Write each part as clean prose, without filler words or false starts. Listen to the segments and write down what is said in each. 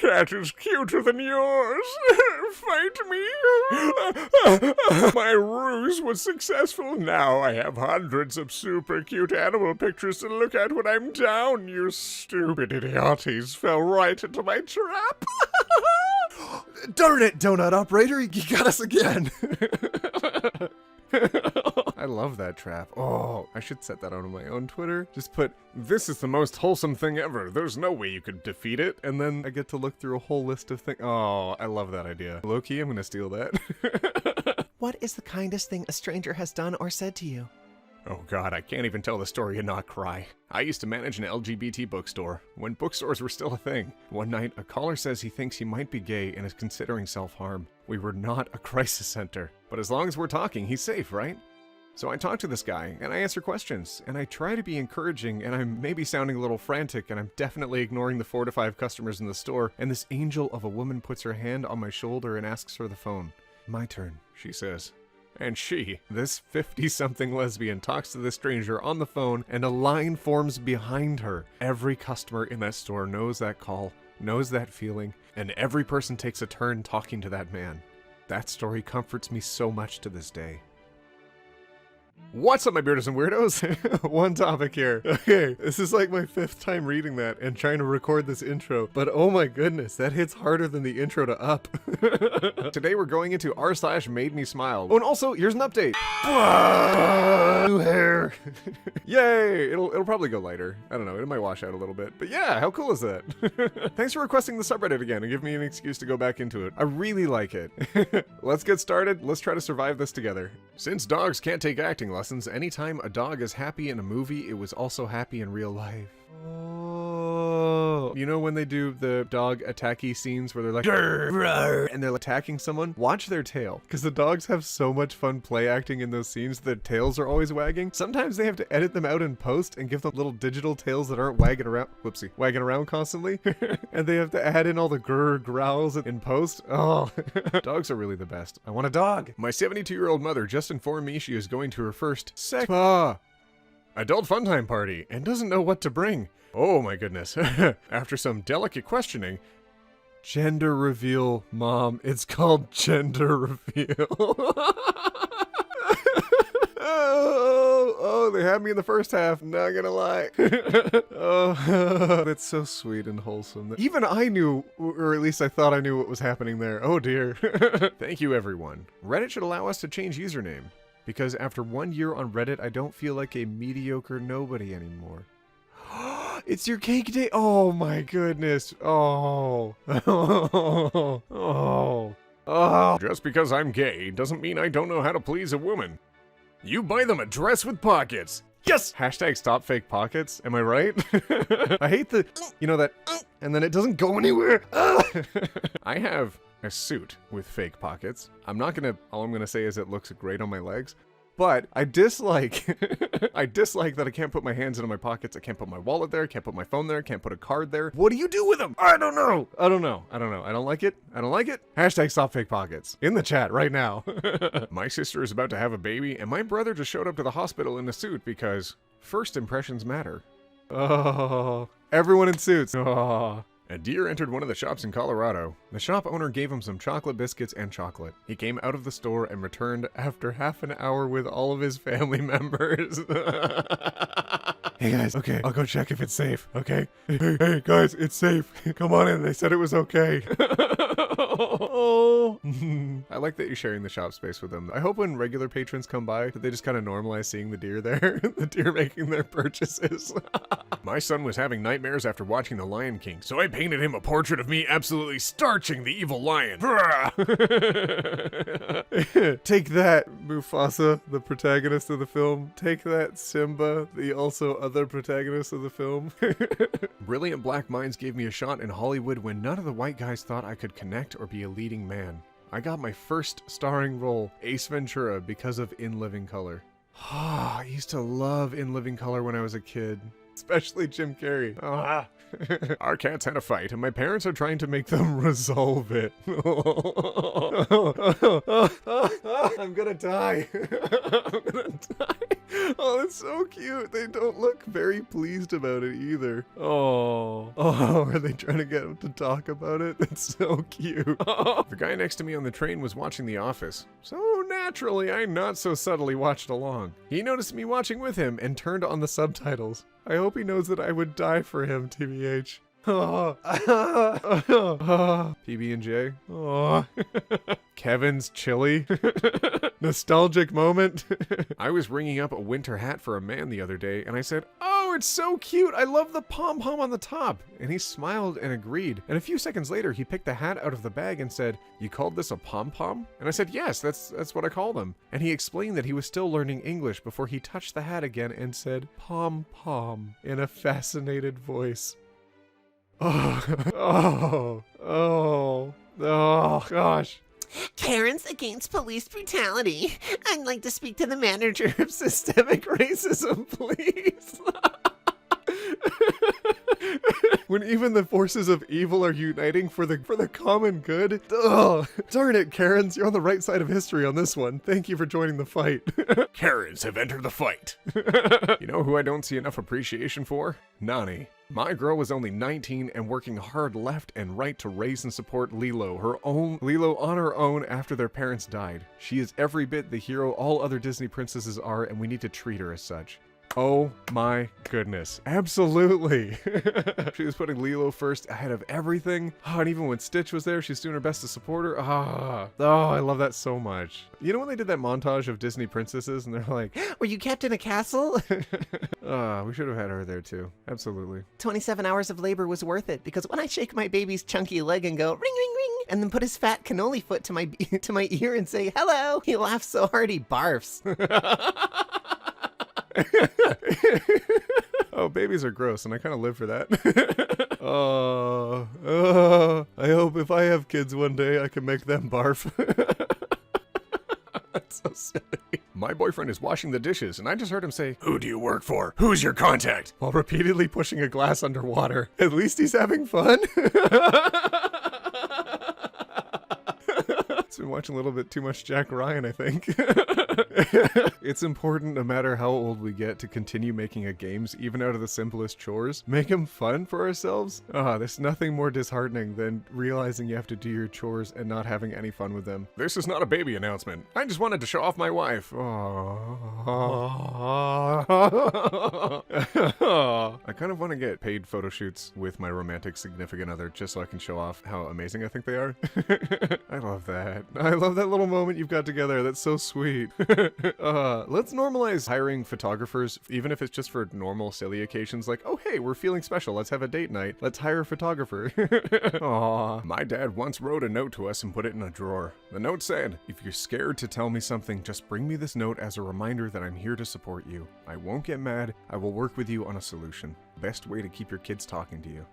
cat is cuter than yours. Fight me. My ruse was successful. Now I have hundreds of super cute animal pictures to look at when I'm down. You stupid idioties fell right into my trap. Darn it, donut operator, you got us again. I love that trap. Oh, I should set that on my own Twitter. Just put, this is the most wholesome thing ever. There's no way you could defeat it. and then I get to look through a whole list of things. Oh, I love that idea. Low-key, I'm gonna steal that. What is the kindest thing a stranger has done or said to you? Oh god, I can't even tell the story and not cry. I used to manage an LGBT bookstore, when bookstores were still a thing. One night, a caller says he thinks he might be gay and is considering self-harm. We were not a crisis center, but as long as we're talking, he's safe, right? So I talk to this guy, and I answer questions, and I try to be encouraging, and I'm maybe sounding a little frantic, and I'm definitely ignoring the 4 to 5 customers in the store, and this angel of a woman puts her hand on my shoulder and asks for the phone. My turn, she says. And she, this 50-something lesbian, talks to this stranger on the phone, and a line forms behind her. Every customer in that store knows that call, knows that feeling, and every person takes a turn talking to that man. That story comforts me so much to this day. What's up, my Beardos and Weirdos? One topic here. Okay, this is like my 5th time reading that and trying to record this intro, but oh my goodness, that hits harder than the intro to Up. Today we're going into r/MadeMeSmile. Oh, and also, here's an update. New hair. Yay! It'll probably go lighter. I don't know, it might wash out a little bit. But yeah, how cool is that? Thanks for requesting the subreddit again and give me an excuse to go back into it. I really like it. Let's get started. Let's try to survive this together. Since dogs can't take acting lessons, anytime a dog is happy in a movie, it was also happy in real life. Oh. You know when they do the dog attacky scenes where they're like, "Grr, grr," and they're attacking someone? Watch their tail, because the dogs have so much fun play acting in those scenes. Their tails are always wagging. Sometimes they have to edit them out in post and give them little digital tails that aren't wagging around constantly. And they have to add in all the grr growls in post. Oh, dogs are really the best. I want a dog. My 72-year-old mother just informed me she is going to her first adult fun time party and doesn't know what to bring. Oh my goodness. After some delicate questioning, gender reveal, Mom. It's called gender reveal. Oh, they had me in the first half, not gonna lie. Oh, that's so sweet and wholesome. Even I knew, or at least I thought I knew what was happening there. Oh dear. Thank you, everyone. Reddit should allow us to change username, because after 1 year on Reddit, I don't feel like a mediocre nobody anymore. It's your cake day. Oh my goodness. Oh. Oh. Just because I'm gay doesn't mean I don't know how to please a woman. You buy them a dress with pockets. Yes! Hashtag stop fake pockets. Am I right? I hate the, you know, that, and then it doesn't go anywhere. I have a suit with fake pockets. All I'm gonna say is it looks great on my legs. But I dislike that I can't put my hands into my pockets. I can't put my wallet there. I can't put my phone there. I can't put a card there. What do you do with them? I don't know. I don't like it. Hashtag stop fake pockets. In the chat right now. My sister is about to have a baby, and my brother just showed up to the hospital in a suit because first impressions matter. Oh, everyone in suits. Oh. A deer entered one of the shops in Colorado. The shop owner gave him some chocolate biscuits and chocolate. He came out of the store and returned after half an hour with all of his family members. Hey guys, okay, I'll go check if it's safe, okay? Hey guys, it's safe. Come on in, they said it was okay. Oh. I like that you're sharing the shop space with them. I hope when regular patrons come by that they just kind of normalize seeing the deer there. The deer making their purchases. My son was having nightmares after watching The Lion King, so I painted him a portrait of me absolutely starching the evil lion. Take that, Mufasa, the protagonist of the film. Take that, Simba, the also other protagonist of the film. Brilliant black minds gave me a shot in Hollywood when none of the white guys thought I could connect or be a leading man. I got my first starring role, Ace Ventura, because of In Living Color. I used to love In Living Color when I was a kid. Especially Jim Carrey. Our cats had a fight, and my parents are trying to make them resolve it. I'm gonna die. I'm gonna die. Oh, that's so cute. They don't look very pleased about it either. Oh, are they trying to get him to talk about it? That's so cute. The guy next to me on the train was watching The Office, so naturally I not so subtly watched along. He noticed me watching with him and turned on the subtitles. I hope he knows that I would die for him, TBH. PB&J. Oh. Kevin's chili. Nostalgic moment. I was ringing up a winter hat for a man the other day, and I said, "Oh, it's so cute. I love the pom-pom on the top." And he smiled and agreed. And a few seconds later, he picked the hat out of the bag and said, "You called this a pom-pom?" And I said, "Yes, that's what I call them." And he explained that he was still learning English before he touched the hat again and said, "Pom-pom," in a fascinated voice. Oh, gosh. Karens against police brutality. I'd like to speak to the manager of systemic racism, please. When even the forces of evil are uniting for the common good. Oh, darn it, Karens, you're on the right side of history on this one. Thank you for joining the fight. Karens have entered the fight. You know who I don't see enough appreciation for? Nani. My girl was only 19 and working hard left and right to raise and support Lilo on her own after their parents died. She is every bit the hero all other Disney princesses are, and we need to treat her as such. Oh my goodness. Absolutely. She was putting Lilo first ahead of everything. Oh, and even when Stitch was there, she's doing her best to support her. Oh, I love that so much. You know when they did that montage of Disney princesses and they're like, Were you kept in a castle? we should have had her there too. Absolutely. 27 hours of labor was worth it, because when I shake my baby's chunky leg and go ring, ring, ring, and then put his fat cannoli foot to my ear and say hello, he laughs so hard he barfs. Oh, babies are gross, and I kind of live for that. I hope if I have kids one day, I can make them barf. That's so silly. My boyfriend is washing the dishes, and I just heard him say, "Who do you work for? Who's your contact?" While repeatedly pushing a glass underwater. At least he's having fun. He's been watching a little bit too much Jack Ryan, I think. It's important, no matter how old we get, to continue making a games, even out of the simplest chores. Make them fun for ourselves. There's nothing more disheartening than realizing you have to do your chores and not having any fun with them. This is not a baby announcement. I just wanted to show off my wife. I kind of want to get paid photo shoots with my romantic significant other just so I can show off how amazing I think they are. I love that. I love that little moment you've got together. That's so sweet. Let's normalize hiring photographers, even if it's just for normal, silly occasions like, oh, hey, we're feeling special. Let's have a date night. Let's hire a photographer. Aw. My dad once wrote a note to us and put it in a drawer. The note said, "If you're scared to tell me something, just bring me this note as a reminder that I'm here to support you. I won't get mad. I will work with you on a solution. Best way to keep your kids talking to you."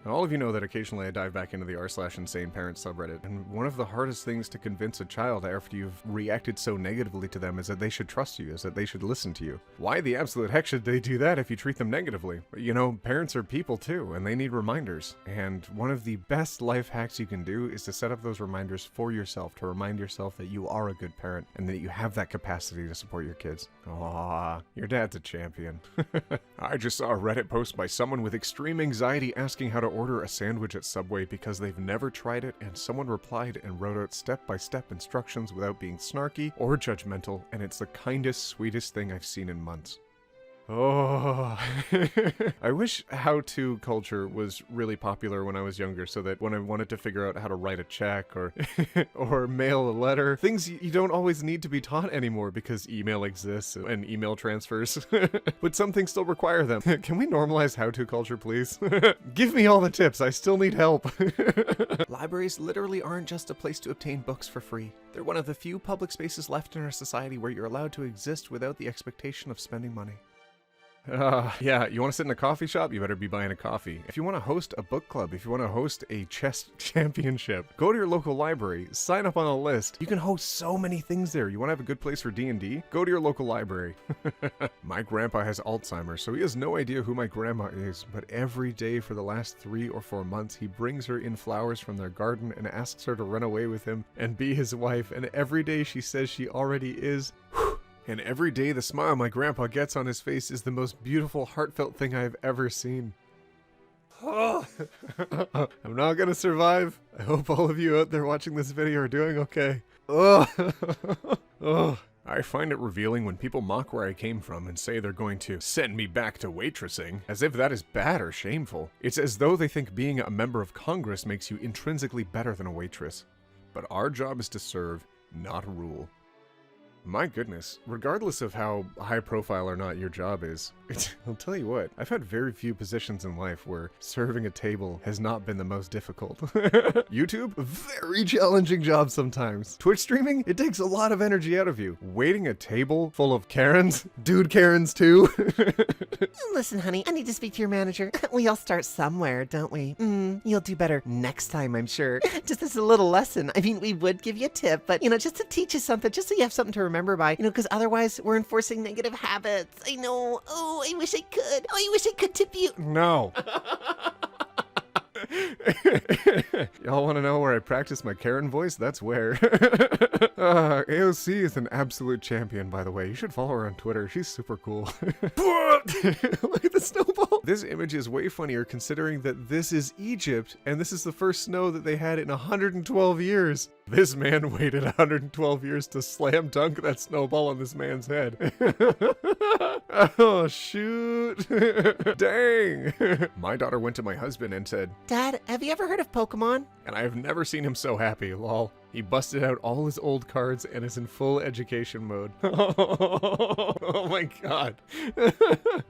And all of you know that occasionally I dive back into the r/insane parents subreddit, and one of the hardest things to convince a child after you've reacted so negatively to them is that they should trust you, is that they should listen to you. Why the absolute heck should they do that if you treat them negatively? You know, parents are people too, and they need reminders. And one of the best life hacks you can do is to set up those reminders for yourself, to remind yourself that you are a good parent, and that you have that capacity to support your kids. Aw, your dad's a champion. I just saw a Reddit post by someone with extreme anxiety asking how to order a sandwich at Subway because they've never tried it, and someone replied and wrote out step-by-step instructions without being snarky or judgmental, and it's the kindest, sweetest thing I've seen in months. Oh, I wish how-to culture was really popular when I was younger, so that when I wanted to figure out how to write a check or or mail a letter, things you don't always need to be taught anymore because email exists and email transfers, but some things still require them. Can we normalize how-to culture, please? Give me all the tips. I still need help. Libraries literally aren't just a place to obtain books for free. They're one of the few public spaces left in our society where you're allowed to exist without the expectation of spending money. Yeah, you want to sit in a coffee shop? You better be buying a coffee. If you want to host a book club, if you want to host a chess championship, go to your local library, sign up on a list. You can host so many things there. You want to have a good place for D&D? Go to your local library. My grandpa has Alzheimer's, so he has no idea who my grandma is, but every day for the last 3 or 4 months, he brings her in flowers from their garden and asks her to run away with him and be his wife, and every day she says she already is. And every day the smile my grandpa gets on his face is the most beautiful, heartfelt thing I have ever seen. I'm not gonna survive. I hope all of you out there watching this video are doing okay. I find it revealing when people mock where I came from and say they're going to send me back to waitressing, as if that is bad or shameful. It's as though they think being a member of Congress makes you intrinsically better than a waitress. But our job is to serve, not rule. My goodness, regardless of how high profile or not your job is, I'll tell you what, I've had very few positions in life where serving a table has not been the most difficult. YouTube, very challenging job sometimes. Twitch streaming, it takes a lot of energy out of you. Waiting a table full of Karens, dude Karens too. Listen, honey, I need to speak to your manager. We all start somewhere, don't we? You'll do better next time, I'm sure. Just as a little lesson. I mean, we would give you a tip, but, just to teach you something, just so you have something to remember by, because otherwise we're enforcing negative habits. I know. Oh, I wish I could. Oh, I wish I could tip you. No. Y'all want to know where I practice my Karen voice? That's where. AOC is an absolute champion, by the way. You should follow her on Twitter. She's super cool. Look at the snowball. This image is way funnier considering that this is Egypt, and this is the first snow that they had in 112 years. This man waited 112 years to slam dunk that snowball on this man's head. Oh, shoot. Dang. My daughter went to my husband and said, Dad, have you ever heard of Pokemon? and I have never seen him so happy, lol. He busted out all his old cards and is in full education mode. Oh my god.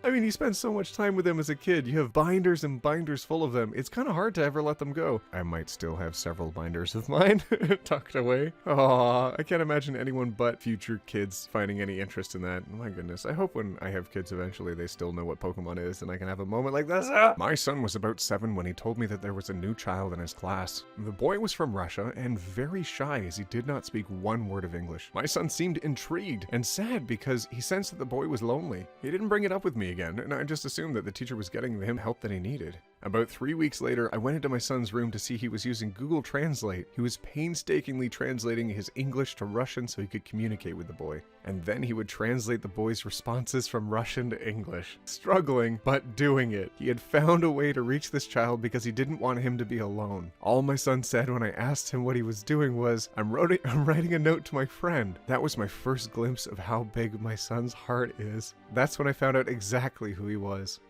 I mean, you spend so much time with them as a kid. You have binders and binders full of them. It's kind of hard to ever let them go. I might still have several binders of mine tucked away. Aw, I can't imagine anyone but future kids finding any interest in that. My goodness. I hope when I have kids eventually they still know what Pokemon is and I can have a moment like this. My son was about 7 when he told me that there was a new child in his class. The boy was from Russia and very shy as he did not speak one word of English. My son seemed intrigued and sad because he sensed that the boy was lonely. He didn't bring it up with me again, and I just assumed that the teacher was getting him help that he needed. About 3 weeks later, I went into my son's room to see he was using Google Translate. He was painstakingly translating his English to Russian so he could communicate with the boy. And then he would translate the boy's responses from Russian to English. Struggling, but doing it. He had found a way to reach this child because he didn't want him to be alone. All my son said when I asked him what he was doing was, I'm writing a note to my friend. That was my first glimpse of how big my son's heart is. That's when I found out exactly who he was.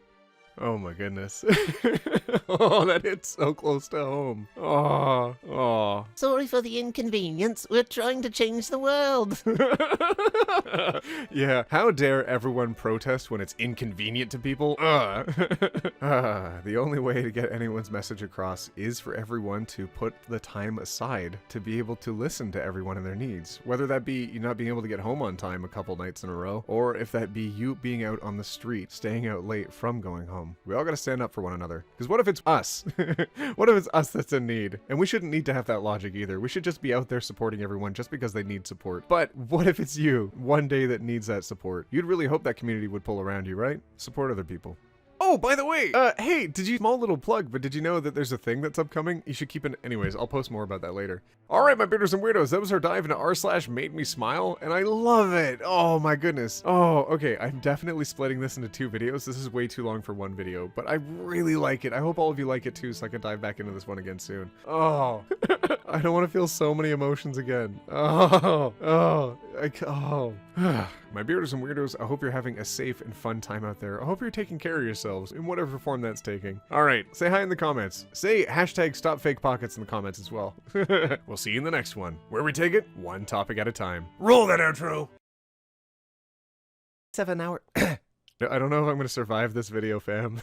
Oh my goodness. Oh, that hit so close to home. Oh. Sorry for the inconvenience. We're trying to change the world. Yeah, how dare everyone protest when it's inconvenient to people? The only way to get anyone's message across is for everyone to put the time aside to be able to listen to everyone and their needs. Whether that be you not being able to get home on time a couple nights in a row, or if that be you being out on the street, staying out late from going home. We all gotta stand up for one another. Because what if it's us? What if it's us that's in need? And we shouldn't need to have that logic either. We should just be out there supporting everyone just because they need support. But what if it's you, one day that needs that support? You'd really hope that community would pull around you, right? Support other people. Oh, by the way, hey, small little plug, but did you know that there's a thing that's upcoming? You should keep it, anyways, I'll post more about that later. All right, my Beardos and Weirdos, that was our dive into r/MadeMeSmile, and I love it. Oh my goodness. Oh, okay, I'm definitely splitting this into 2 videos. This is way too long for 1 video, but I really like it. I hope all of you like it too, so I can dive back into this one again soon. Oh, I don't want to feel so many emotions again. Oh. My Beardos and Weirdos, I hope you're having a safe and fun time out there. I hope you're taking care of yourselves in whatever form that's taking. All right, say hi in the comments. Say #StopFakePockets in the comments as well. We'll see you in the next one, where we take it one topic at a time. Roll that outro! 7 hour. I don't know if I'm going to survive this video, fam.